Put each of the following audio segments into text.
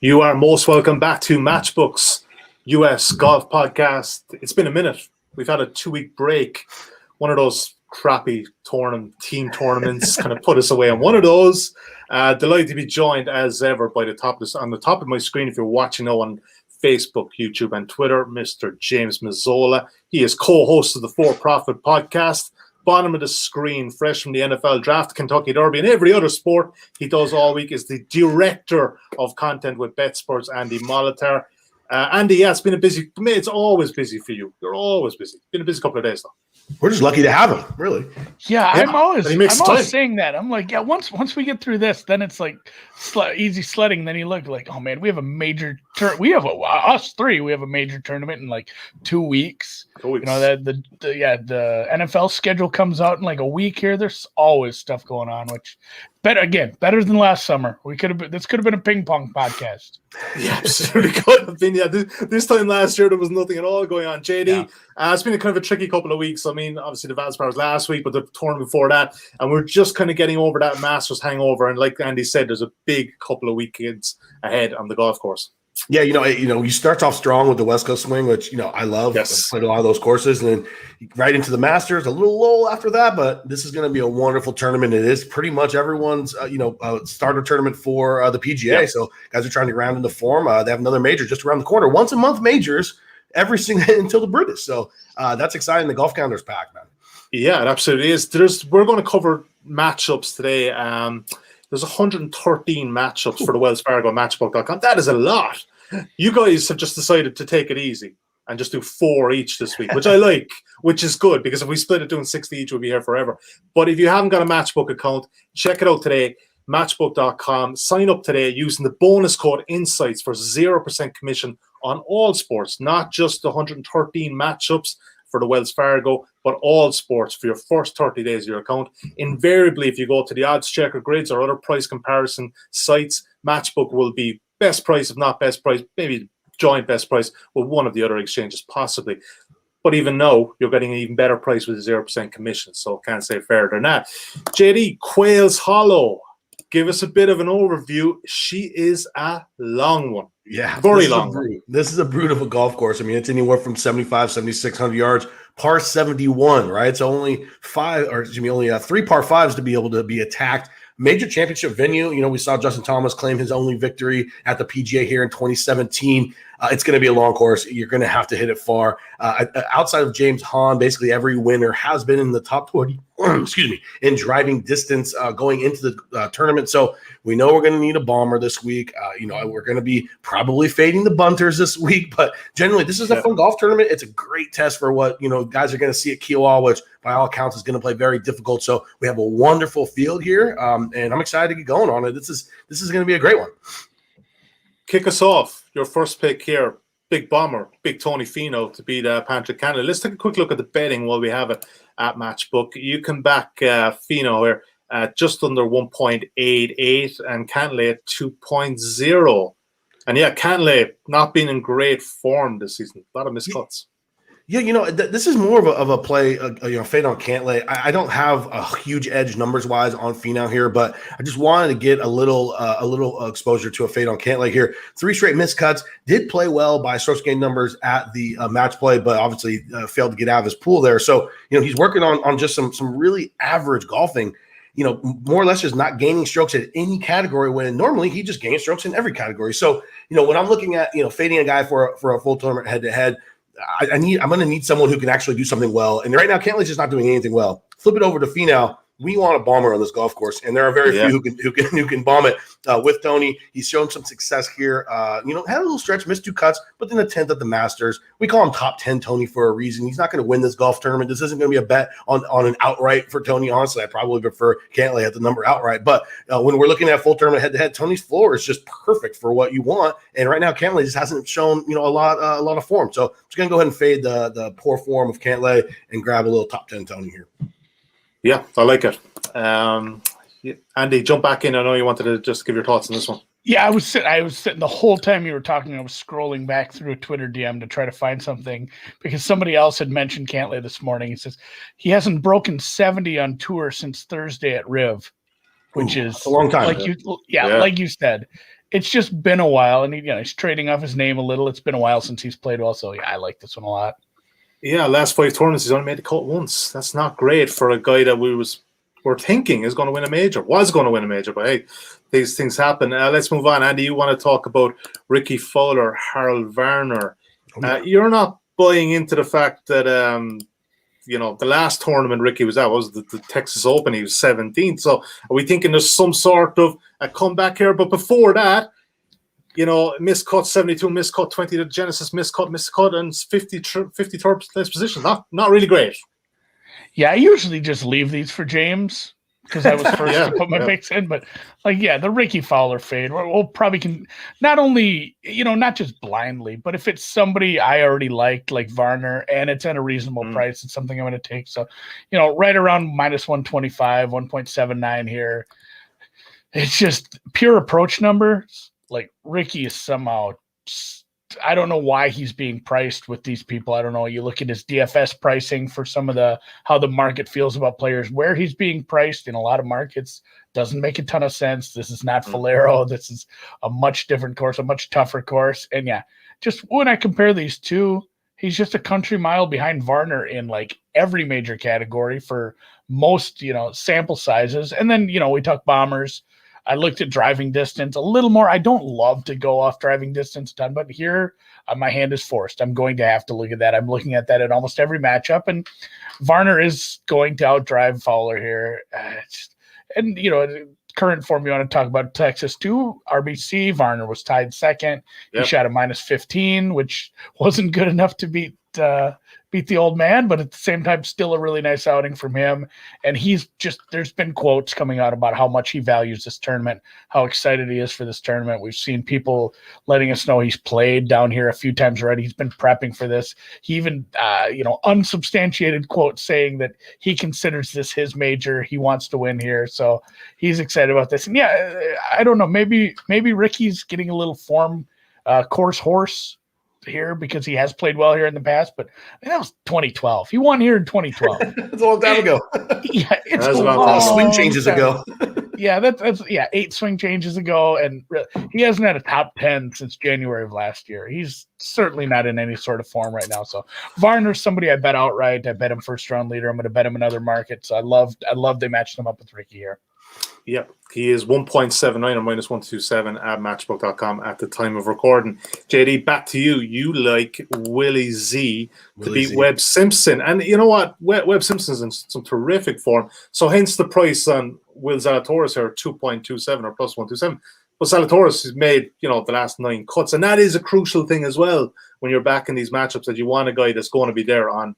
You are most welcome back to Matchbook's US Golf Podcast. It's been a minute. We've had a 2-week break. One of those crappy team tournaments kind of put us away on one of those. Delighted to be joined as ever by on the top of my screen, if you're watching now on Facebook, YouTube, and Twitter, Mr. James Mazzola. He is co-host of the For Profit Podcast. Bottom of the screen, fresh from the NFL Draft, Kentucky Derby, and every other sport he does all week, is the director of content with BetSports, Andy Molitor. Andy, yeah, it's always busy for you. You're always busy. Been a busy couple of days, though. We're just lucky to have him, really. Yeah, I'm always saying that. I'm like, yeah, once we get through this, then it's like easy sledding. Then you look like, oh man, we have a major we have a major tournament in like 2 weeks. 2 weeks. You know, the NFL schedule comes out in like a week here. There's always stuff going on, which better than last summer. This could have been a ping pong podcast. Yeah, absolutely could have been. Yeah, this time last year there was nothing at all going on. JD, it's been a kind of a tricky couple of weeks. I mean, obviously the Valspar was last week, but the tournament before that, and we're just kind of getting over that Masters hangover. And like Andy said, there's a big couple of weekends ahead on the golf course. Yeah, you start off strong with the West Coast swing, which I love. Yes. I played a lot of those courses, and then right into the Masters. A little lull after that, but this is going to be a wonderful tournament. It is pretty much everyone's starter tournament for the PGA. Yep. So guys are trying to round into form. They have another major just around the corner. Once a month majors every single until the British. So that's exciting. The golf calendar's packed, man. Yeah, it absolutely is. We're going to cover matchups today. There's 113 matchups for the Wells Fargo Matchbook.com. That is a lot. You guys have just decided to take it easy and just do 4 each this week, which I like, which is good, because if we split it doing 60 each, we'll be here forever. But if you haven't got a Matchbook account, check it out today, Matchbook.com. Sign up today using the bonus code INSIGHTS for 0% commission on all sports, not just the 113 matchups for the Wells Fargo, but all sports for your first 30 days of your account. Invariably, if you go to the odds checker grids or other price comparison sites, Matchbook will be best price, if not best price, maybe joint best price with one of the other exchanges, possibly. But even now, you're getting an even better price with a 0% commission, so can't say fairer than that. JD, Quail Hollow, give us a bit of an overview. She is a long one. Yeah, very long. This is a brute of a golf course. I mean, it's anywhere from 7,600 yards, par 71, right? It's only 3 par 5s to be able to be attacked. Major championship venue. We saw Justin Thomas claim his only victory at the PGA here in 2017. It's going to be a long course. You're going to have to hit it far. Outside of James Hahn, basically every winner has been in the top 20, in driving distance going into the tournament. So we know we're going to need a bomber this week. We're going to be probably fading the bunters this week, but generally this is a fun golf tournament. It's a great test for what, guys are going to see at Quail, which by all accounts is going to play very difficult. So we have a wonderful field here, and I'm excited to get going on it. This is going to be a great one. Kick us off. Your first pick here, big bomber, big Tony Finau to beat Patrick Cantlay. Let's take a quick look at the betting while we have it at Matchbook. You can back Finau here at just under 1.88 and Cantlay at 2.0. And yeah, Cantlay not being in great form this season. A lot of miscuts. Yeah, this is more of a play, fade on Cantlay. I don't have a huge edge numbers-wise on Finau here, but I just wanted to get a little exposure to a fade on Cantlay here. 3 straight miscuts. Did play well by strokes gained numbers at the match play, but obviously failed to get out of his pool there. So, he's working on just some really average golfing. More or less just not gaining strokes at any category when normally he just gains strokes in every category. So, when I'm looking at, fading a guy for a full tournament head-to-head, I'm going to need someone who can actually do something well. And right now, Cantlay's just not doing anything well. Flip it over to Finau. We want a bomber on this golf course, and there are very few who can bomb it. With Tony, he's shown some success here. Had a little stretch, missed 2 cuts, but then the 10th at the Masters. We call him top 10 Tony for a reason. He's not going to win this golf tournament. This isn't going to be a bet on an outright for Tony. Honestly, I probably prefer Cantlay at the number outright. But when we're looking at full tournament head-to-head, Tony's floor is just perfect for what you want. And right now, Cantlay just hasn't shown a lot of form. So I'm just going to go ahead and fade the poor form of Cantlay and grab a little top 10 Tony here. Yeah, I like it. Andy, jump back in. I know you wanted to just give your thoughts on this one. Yeah, I was sitting the whole time you were talking. I was scrolling back through a Twitter DM to try to find something because somebody else had mentioned Cantlay this morning. He says he hasn't broken 70 on tour since Thursday at Riv, which is a long time. Like you said, it's just been a while, and he's trading off his name a little. It's been a while since he's played well, so yeah, I like this one a lot. Yeah, last 5 tournaments, he's only made the cut once. That's not great for a guy that we're thinking is going to win a major, was going to win a major, but hey, these things happen. Let's move on. Andy, you want to talk about Ricky Fowler, Harold Varner. You're not buying into the fact that, the last tournament Ricky was at was the Texas Open. He was 17th. So are we thinking there's some sort of a comeback here? But before that, miscut 72, miscut 20 to Genesis, miscut, and 53rd place position. Not really great. Yeah, I usually just leave these for James because I was first to put my picks in. But the Ricky Fowler fade, we'll probably can not only, not just blindly, but if it's somebody I already liked, like Varner, and it's at a reasonable price, it's something I'm going to take. So, right around minus 125, 1.79 here. It's just pure approach numbers. Like Ricky is somehow, I don't know why he's being priced with these people. I don't know. You look at his DFS pricing for some of how the market feels about players, where he's being priced in a lot of markets doesn't make a ton of sense. This is not Valero. This is a much different course, a much tougher course. And just when I compare these two, he's just a country mile behind Varner in like every major category for most, sample sizes. And then, we talk bombers. I looked at driving distance a little more. I don't love to go off driving distance a ton, but here my hand is forced. I'm going to have to look at that. I'm looking at that at almost every matchup, and Varner is going to outdrive Fowler here. Current form, you want to talk about Texas too. RBC, Varner was tied second. Yep. He shot a minus 15, which wasn't good enough to beat the old man, but at the same time, still a really nice outing from him. And there's been quotes coming out about how much he values this tournament, how excited he is for this tournament. We've seen people letting us know he's played down here a few times already. He's been prepping for this. He even, unsubstantiated quotes saying that he considers this his major. He wants to win here. So he's excited about this. And I don't know, maybe Ricky's getting a little form course horse here because he has played well here in the past, but that was 2012. He won here in 2012. That's a long time ago. It's a long swing changes ago. That's 8 swing changes ago, and he hasn't had a top 10 since January of last year. He's certainly not in any sort of form right now. So Varner's somebody I bet outright. I bet him first round leader. I'm going to bet him another market. So I love they matched him up with Ricky here. Yeah, he is 1.79 or minus 127 at Matchbook.com at the time of recording. JD, back to you. You like Willie Z to beat Webb Simpson. And you know what? Webb Simpson's in some terrific form. So hence the price on Will Zalatoris here, 2.27 or plus 127. But Zalatoris has made, the last 9 cuts. And that is a crucial thing as well when you're back in these matchups, that you want a guy that's going to be there on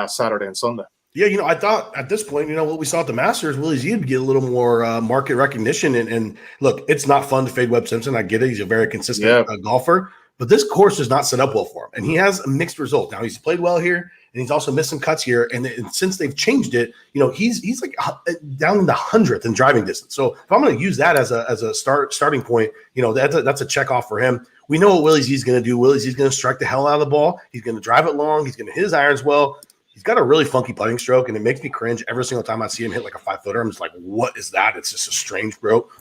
Saturday and Sunday. Yeah, I thought at this point, what we saw at the Masters, Willie Z would get a little more market recognition. And look, it's not fun to fade Webb Simpson. I get it. He's a very consistent golfer. But this course does not set up well for him. And he has a mixed result. Now, he's played well here, and he's also missed some cuts here. And since they've changed it, he's like down in the 100th in driving distance. So if I'm going to use that as a starting point, that's a check off for him. We know what Willie Z is going to do. Willie Z is going to strike the hell out of the ball. He's going to drive it long. He's going to hit his irons well. He's got a really funky putting stroke, and it makes me cringe every single time I see him hit like a 5-footer. I'm just like, what is that? It's just a strange stroke.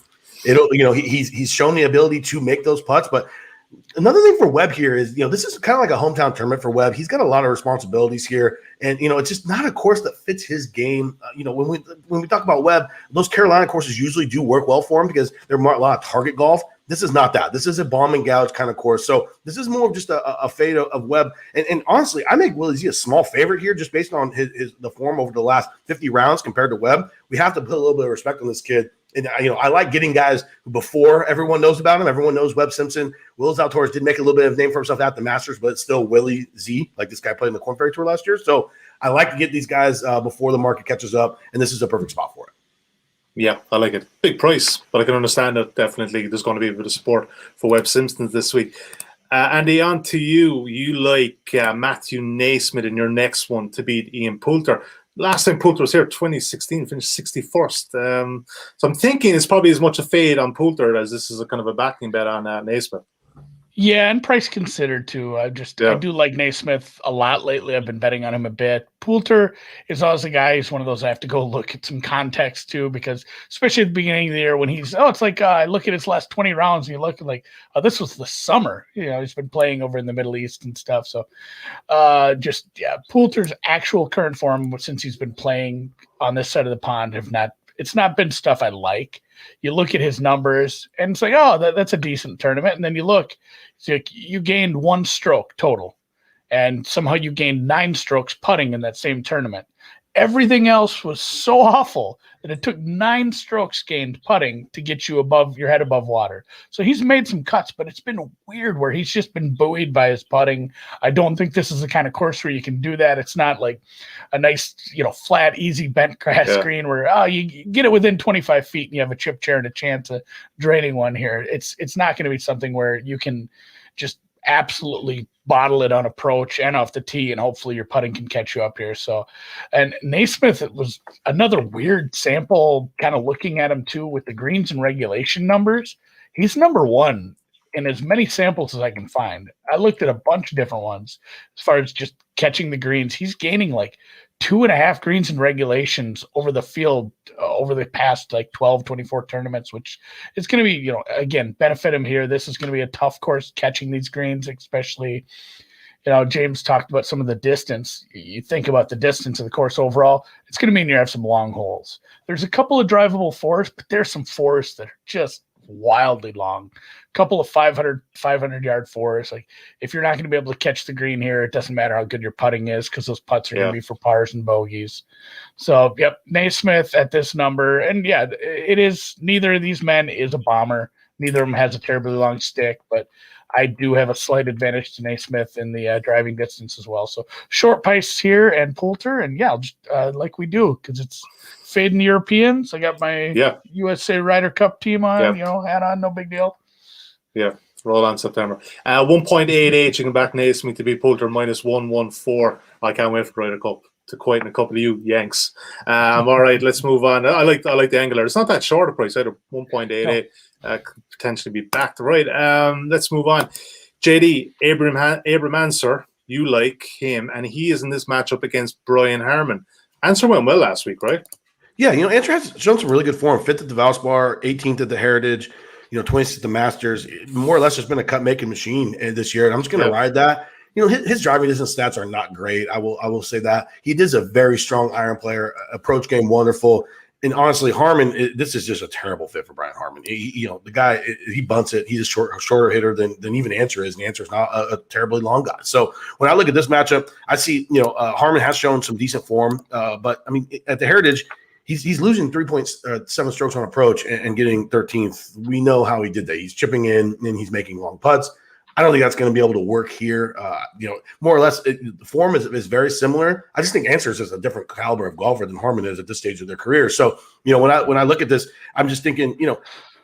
He's shown the ability to make those putts. But another thing for Webb here is, this is kind of like a hometown tournament for Webb. He's got a lot of responsibilities here, and it's just not a course that fits his game. When we talk about Webb, those Carolina courses usually do work well for him because they're a lot of target golf. This is not that. This is a bomb and gouge kind of course. So this is more of just a fade of Webb. And honestly, I make Willie Z a small favorite here just based on the form over the last 50 rounds compared to Webb. We have to put a little bit of respect on this kid. And, I like getting guys who before everyone knows about him. Everyone knows Webb Simpson. Will Zalatoris did make a little bit of a name for himself at the Masters, but it's still Willie Z, like this guy played in the Korn Ferry Tour last year. So I like to get these guys before the market catches up, and this is a perfect spot for it. Yeah, I like it. Big price, but I can understand that definitely there's going to be a bit of support for Webb Simpson this week. Andy, on to you. You like Matthew Nesmith in your next one to beat Ian Poulter. Last time Poulter was here, 2016, finished 61st. So I'm thinking it's probably as much a fade on Poulter as this is a kind of a backing bet on Nesmith. Yeah, and price considered too. I do like Nesmith a lot lately. I've been betting on him a bit. Poulter is always a guy who's one of those I have to go look at some context too, because especially at the beginning of the year when it's like I look at his last 20 rounds and you look like, oh, this was the summer. He's been playing over in the Middle East and stuff. So Poulter's actual current form since he's been playing on this side of the pond it's not been stuff I like. You look at his numbers and it's like, oh, that's a decent tournament. And then you look, it's like you gained 1 stroke total. And somehow you gained 9 strokes putting in that same tournament. Everything else was so awful that it took 9 strokes gained putting to get you your head above water. So he's made some cuts, but it's been weird where he's just been buoyed by his putting. I don't think this is the kind of course where you can do that. It's not like a nice, flat, easy bent grass green where you get it within 25 feet and you have a chip chair and a chance of draining one here. It's not going to be something where you can just absolutely bottle it on approach and off the tee, and hopefully your putting can catch you up here. So, and Nesmith, it was another weird sample, kind of looking at him too with the greens and regulation numbers. He's number 1 in as many samples as I can find. I looked at a bunch of different ones as far as just catching the greens. He's gaining like 2.5 greens and regulations over the field over the past like 12, 24 tournaments, which is going to be, again, benefit him here. This is going to be a tough course catching these greens, especially, James talked about some of the distance. You think about the distance of the course overall, it's going to mean you have some long holes. There's a couple of drivable fours, but there's some fours that are just wildly long. A couple of 500-yard fours. Like if you're not going to be able to catch the green here, it doesn't matter how good your putting is because those putts are going to be for pars and bogeys. So, Nesmith at this number. And it is, neither of these men is a bomber. Neither of them has a terribly long stick, but I do have a slight advantage to Nesmith in the driving distance as well. So short price here and Poulter, and I'll just like we do because it's fading the Europeans. I got my USA Ryder Cup team on, hat on, no big deal. Yeah, roll on September. 1.88, you can back Nesmith to be Poulter minus 114. I can't wait for Ryder Cup to quieten a couple of you Yanks. All right, let's move on. I like the angular. It's not that short a price either. 1.88 could potentially be backed. Right. Let's move on. JD Abraham Ancer. You like him, and he is in this matchup against Brian Harman. Ancer went well last week, right? Yeah, Ancer has shown some really good form. 5th at the Valspar, 18th at the Heritage, 20th at the Masters. More or less, just been a cut-making machine this year, and I'm just going to ride that. His driving distance stats are not great. I will say that. He is a very strong iron player, approach game wonderful. And honestly, Harman, this is just a terrible fit for Brian Harman. The guy, he bunts it. He's a shorter hitter than even Ancer is, and Ancer's not a terribly long guy. So when I look at this matchup, I see, Harman has shown some decent form. But, I mean, at the Heritage, he's losing 3.7 strokes on approach and getting 13th. We know how he did that. He's chipping in, and he's making long putts. I don't think that's going to be able to work here. More or less, the form is very similar. I just think Ancer is a different caliber of golfer than Harman is at this stage of their career. So, when I look at this, I'm just thinking,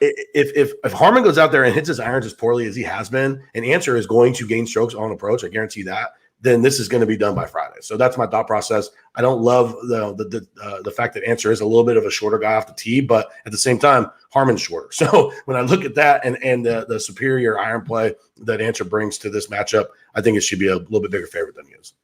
if Harman goes out there and hits his irons as poorly as he has been, and Ancer is going to gain strokes on approach, I guarantee that, then this is going to be done by Friday. So that's my thought process. I don't love the fact that Ancer is a little bit of a shorter guy off the tee, but at the same time, Harman's shorter. So when I look at that and the superior iron play that Ancer brings to this matchup, I think it should be a little bit bigger favorite than he is.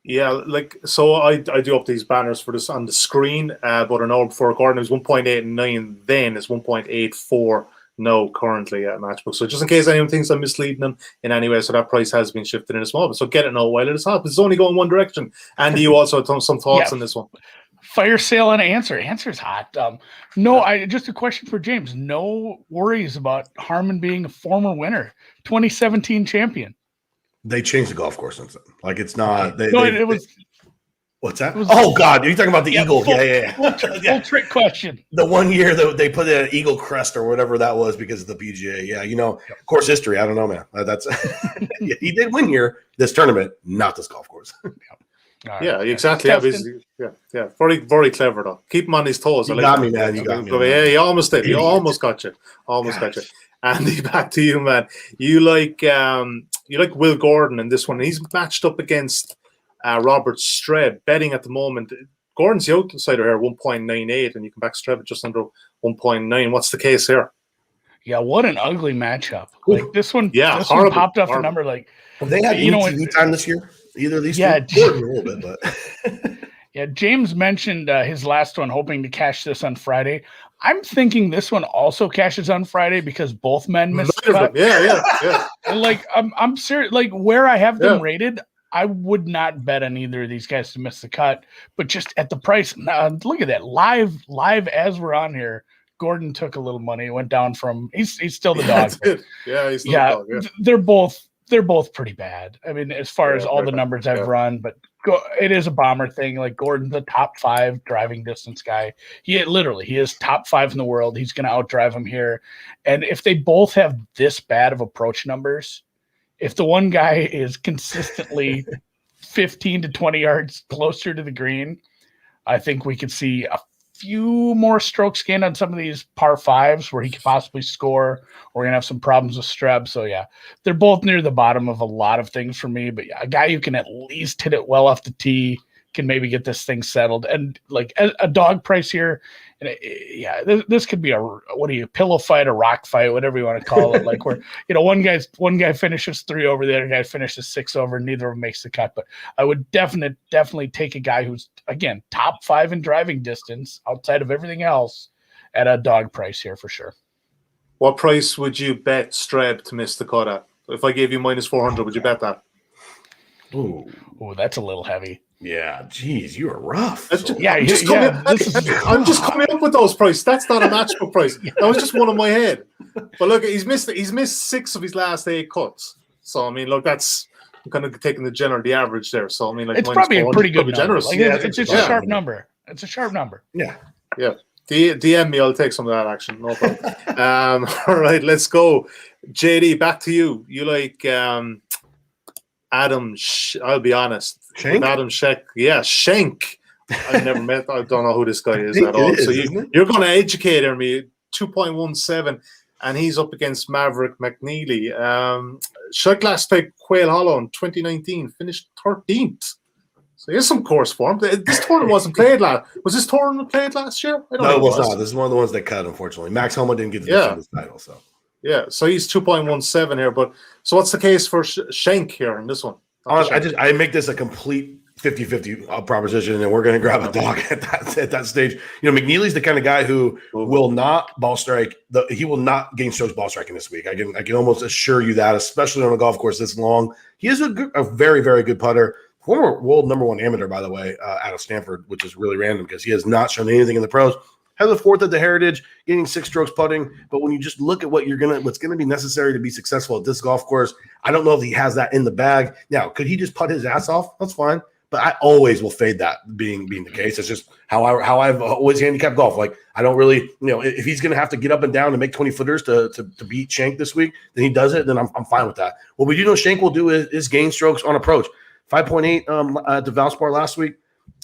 Yeah, so I do up these banners for this on the screen, but an old before Gordon is 1.89 then is 1.84 no currently at Matchbook. So just in case anyone thinks I'm misleading them in any way, so that price has been shifted in a small bit. So get it now while it is hot. It's only going one direction. Andy, you also have some thoughts on this one. Fire sale on Ancer. Ancer's hot. Just a question for James. No worries about Harman being a former winner, 2017 champion. They changed the golf course since then. Like it's not. It was. What's that? God, are you talking about the Eagle? Full trick question. The 1 year that they put an Eagle crest or whatever that was because of the PGA. Yeah, course history. I don't know, man. That's he did win here this tournament, not this golf course. Yeah, exactly. Yeah. Very, very clever though. Keep him on his toes. You got me, man. You got me. Yeah, you almost did. You almost got you. Got you. Andy, back to you, man. You like Will Gordon in this one. He's matched up against Robert Streb. Betting at the moment. Gordon's the outsider here, 1.98, and you can back Streb at just under 1.9. What's the case here? Yeah, what an ugly matchup. Like this one, Yeah, one popped off the number like. Have they had any TV time this year? Either of these two? Gordon a little bit, but yeah, James mentioned his last one, hoping to cash this on Friday. I'm thinking this one also cashes on Friday because both men missed the cut. Yeah. And like I'm serious. Like where I have them rated, I would not bet on either of these guys to miss the cut. But just at the price, look at that live as we're on here. Gordon took a little money. Went down from he's still the dog. He's still the dog. Yeah. They're both pretty bad. I mean, as far as all the numbers I've run, but it is a bomber thing. Like Gordon's the top 5 driving distance guy. He is top 5 in the world. He's going to outdrive him here. And if they both have this bad of approach numbers, if the one guy is consistently 15 to 20 yards closer to the green, I think we could see a few more strokes gained on some of these par 5s where he could possibly score. We're going to have some problems with Streb. So, yeah, they're both near the bottom of a lot of things for me. But, yeah, a guy who can at least hit it well off the tee can maybe get this thing settled. And, like, a dog price here, and this could be a pillow fight, a rock fight, whatever you want to call it. Like, where, one guy finishes 3 over, the other guy finishes 6 over, and neither of them makes the cut. But I would definitely take a guy who's, again, top 5 in driving distance outside of everything else at a dog price here for sure. What price would you bet Streb to miss the cut at? If I gave you minus 400, would you bet that? Ooh, that's a little heavy. Yeah, geez, you are rough. I'm just coming up with those prices. That's not a matchbook price. That was just one in my head. But look, he's missed 6 of his last 8 cuts. So I mean, look, that's kind of taking the average there. So I mean, like it's probably a pretty good number. Generous. Like, it's a sharp number. It's a sharp number. Yeah. DM me. I'll take some of that action. No problem. All right, let's go. JD, back to you. You like Adam? I'll be honest. Schenk? Adam Schenk. Yeah, Schenk. I've never met. I don't know who this guy is at all. So you're going to educate me. 2.17, and he's up against Maverick McNealy. Schenk last played Quail Hollow in 2019, finished 13th. So here's some course form. This tournament wasn't played last. Was this tournament played last year? No, it was not. This is one of the ones that cut, unfortunately. Max Homa didn't get to defend his title. So yeah, so he's 2.17 here. But so what's the case for Schenk here in this one? I make this a complete 50-50 proposition, and we're going to grab a dog at that stage. McNealy's the kind of guy who will not ball strike. He will not gain strokes ball striking this week. I can almost assure you that, especially on a golf course this long. He is a very, very good putter. Former world #1 amateur, by the way, out of Stanford, which is really random because he has not shown anything in the pros. Has a 4th at the Heritage, getting 6 strokes putting. But when you just look at what's gonna be necessary to be successful at this golf course, I don't know if he has that in the bag. Now, could he just putt his ass off? That's fine. But I always will fade that being the case. It's just how I've always handicapped golf. Like I don't really, if he's going to have to get up and down and make 20 footers to beat Schenk this week, then he does it. Then I'm fine with that. What we do know Schenk will do is gain strokes on approach. 5.8 at the Valspar last week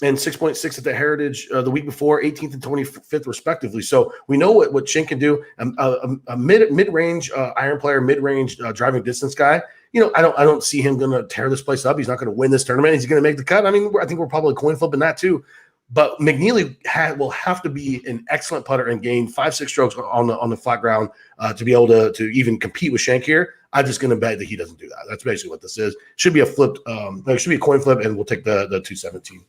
and 6.6 at the Heritage the week before, 18th and 25th respectively. So we know what Schenk can do. A mid-range iron player, mid-range driving distance guy. I don't see him going to tear this place up. He's not going to win this tournament. He's going to make the cut. I mean, I think we're probably coin flipping that too. But McNealy will have to be an excellent putter and gain 5-6 strokes on the flat ground to be able to even compete with Schenk here. I'm just going to bet that he doesn't do that. That's basically what this is. Should be a flipped. It should be a coin flip, and we'll take the 217.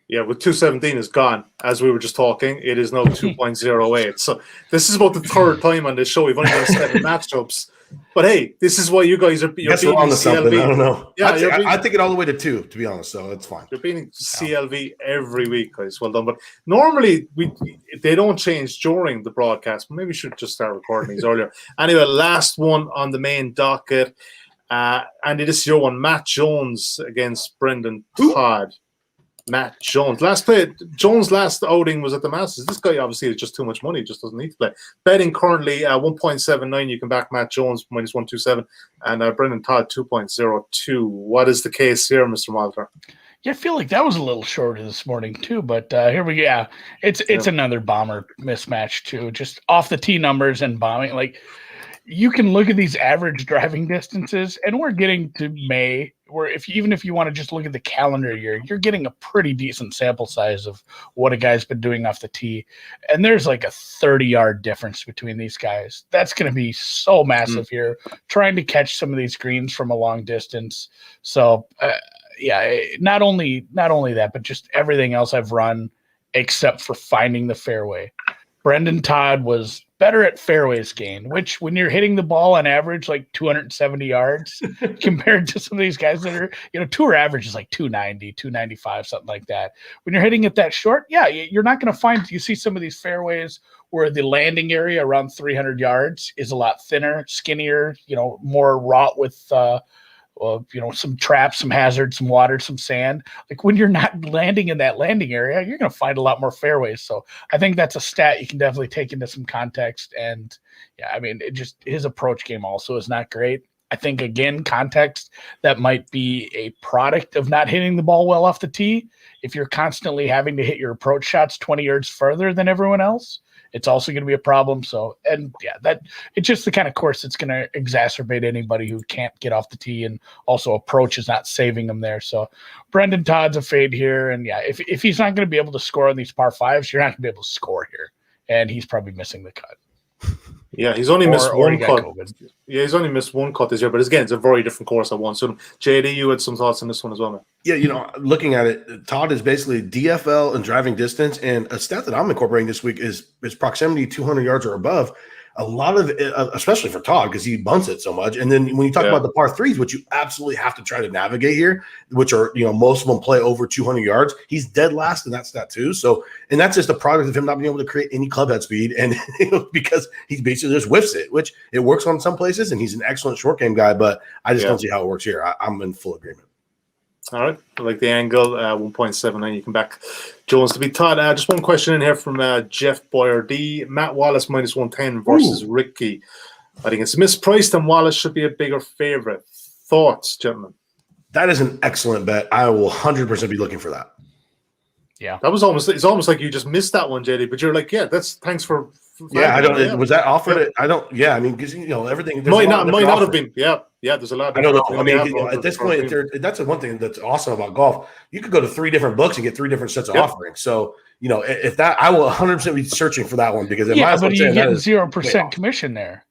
Yeah, with 217 is gone. As we were just talking, it is now 2.08. So this is about the 3rd time on this show. We've only done 7 matchups. But hey, this is why you guys are beating CLV. I don't know. Yeah, I take it all the way to 2, to be honest. So it's fine. You're beating CLV every week, guys. Well done. But normally they don't change during the broadcast. Maybe we should just start recording these earlier. Anyway, last one on the main docket. Andy, this is your one. Matt Jones against Brendan Todd. Matt Jones. Jones' last outing was at the Masters. This guy obviously has just too much money. He just doesn't need to play. Betting currently 1.79. You can back Matt Jones minus 127 and Brendan Todd 2.02. What is the case here, Mr. Molitor? Yeah, I feel like that was a little shorter this morning too, but here we go. Yeah, it's another bomber mismatch too. Just off the tee numbers and bombing. Like you can look at these average driving distances, and we're getting to May, where even if you want to just look at the calendar year, you're getting a pretty decent sample size of what a guy's been doing off the tee. And there's like a 30-yard difference between these guys. That's going to be so massive here, trying to catch some of these greens from a long distance. So, not only that, but just everything else I've run except for finding the fairway. Brendan Todd was better at fairways gained, which when you're hitting the ball on average like 270 yards compared to some of these guys that are, tour average is like 290, 295, something like that. When you're hitting it that short, you're not going to find, you see some of these fairways where the landing area around 300 yards is a lot thinner, skinnier, more wrought with, some traps, some hazards, some water, some sand. Like when you're not landing in that landing area, you're going to find a lot more fairways. So I think that's a stat you can definitely take into some context. And his approach game also is not great. I think, again, context, that might be a product of not hitting the ball well off the tee. If you're constantly having to hit your approach shots 20 yards further than everyone else, it's also going to be a problem. So, that it's just the kind of course that's going to exacerbate anybody who can't get off the tee, and also approach is not saving them there. So Brendan Todd's a fade here. And if he's not going to be able to score on these par fives, you're not going to be able to score here. And he's probably missing the cut. Yeah, he's only missed one cut. Yeah, he's only missed one cut this year, but again, it's a very different course. I want. So, JD, you had some thoughts on this one as well, man. Yeah, looking at it, Todd is basically DFL and driving distance, and a stat that I'm incorporating this week is proximity 200 yards or above. A lot of it, especially for Todd, because he bunts it so much. And then when you talk about the par threes, which you absolutely have to try to navigate here, which are, most of them play over 200 yards. He's dead last in that stat too. So, and that's just a product of him not being able to create any club head speed. And because he basically just whiffs it, which it works on some places. And he's an excellent short game guy, but I just don't see how it works here. I'm in full agreement. All right. I like the angle, 1.79. You can back Jones to be Todd. Just one question in here from Jeff Boyer D. Matt Wallace minus 110 versus Ricky. I think it's mispriced, and Wallace should be a bigger favorite. Thoughts, gentlemen? That is an excellent bet. I will 100% be looking for that. Yeah. It's almost like you just missed that one, JD, but you're like, thanks for. Was that offered? Because everything might not have been. Yeah, there's a lot. I don't know. At this point, that's one thing that's awesome about golf. You could go to 3 different books and get 3 different sets of offerings. So if that, I will 100% be searching for that one, because but you're getting 0% commission there.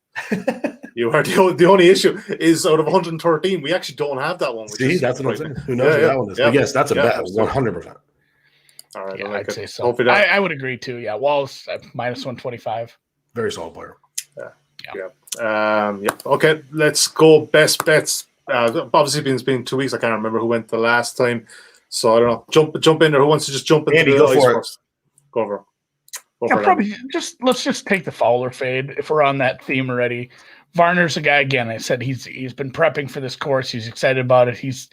You are the only issue is out of 113, we actually don't have that one. See, that's what I'm saying. Who knows what that one is? But yes, that's a bet, 100%. All right, I'd say so. I would agree too. Yeah, Wallace minus 125. Very solid player. Okay, let's go best bets. Obviously, it's been 2 weeks. I can't remember who went the last time, so I don't know. Jump in there. Who wants to just jump into Andy, the go ice for first? Go over. Probably let's just take the Fowler fade if we're on that theme already. Varner's a guy, again, I said he's been prepping for this course. He's excited about it. He's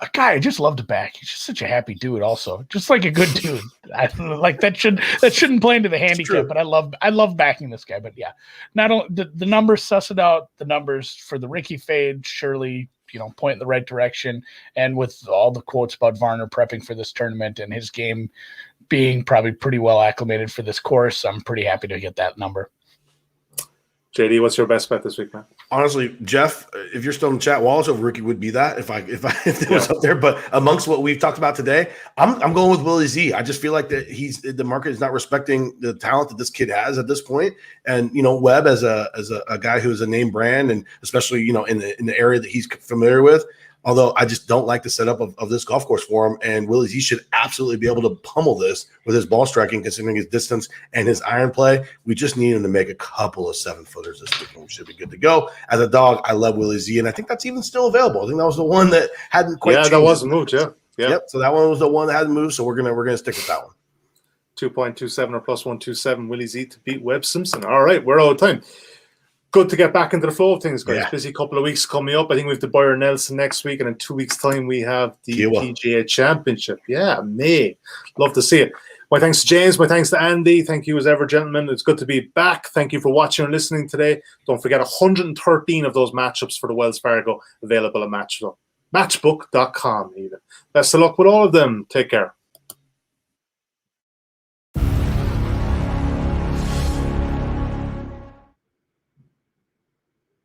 a guy I just love to back. He's just such a happy dude, also, just like a good dude. That shouldn't play into the handicap, but I love backing this guy. But not only the numbers suss it out, the numbers for the Ricky fade surely point in the right direction. And with all the quotes about Varner prepping for this tournament and his game being probably pretty well acclimated for this course, I'm pretty happy to get that number. JD, what's your best bet this week, man? Honestly, Jeff, if you're still in the chat, Wallace over Ricky would be that if it was up there. But amongst what we've talked about today, I'm going with Willie Z. I just feel like that the market is not respecting the talent that this kid has at this point. And Webb as a guy who is a name brand, and especially in the area that he's familiar with. Although I just don't like the setup of this golf course for him. And Willie Z should absolutely be able to pummel this with his ball striking, considering his distance and his iron play. We just need him to make a couple of 7-footers this week, and we should be good to go. As a dog, I love Willie Z, and I think that's even still available. I think that was the one that hadn't quite changed. That wasn't moved, Yep. So that one was the one that hadn't moved, so we're gonna stick with that one. 2.27 or plus 127, Willie Z to beat Webb Simpson. All right, we're out of time. Good to get back into the flow of things, guys. Yeah. Busy couple of weeks coming up. I think we have the Byron Nelson next week, and in 2 weeks' time we have the PGA Championship. Yeah, May. Love to see it. My thanks to James. My thanks to Andy. Thank you as ever, gentlemen. It's good to be back. Thank you for watching and listening today. Don't forget 113 of those matchups for the Wells Fargo available at Matchbook. Matchbook.com even. Best of luck with all of them. Take care.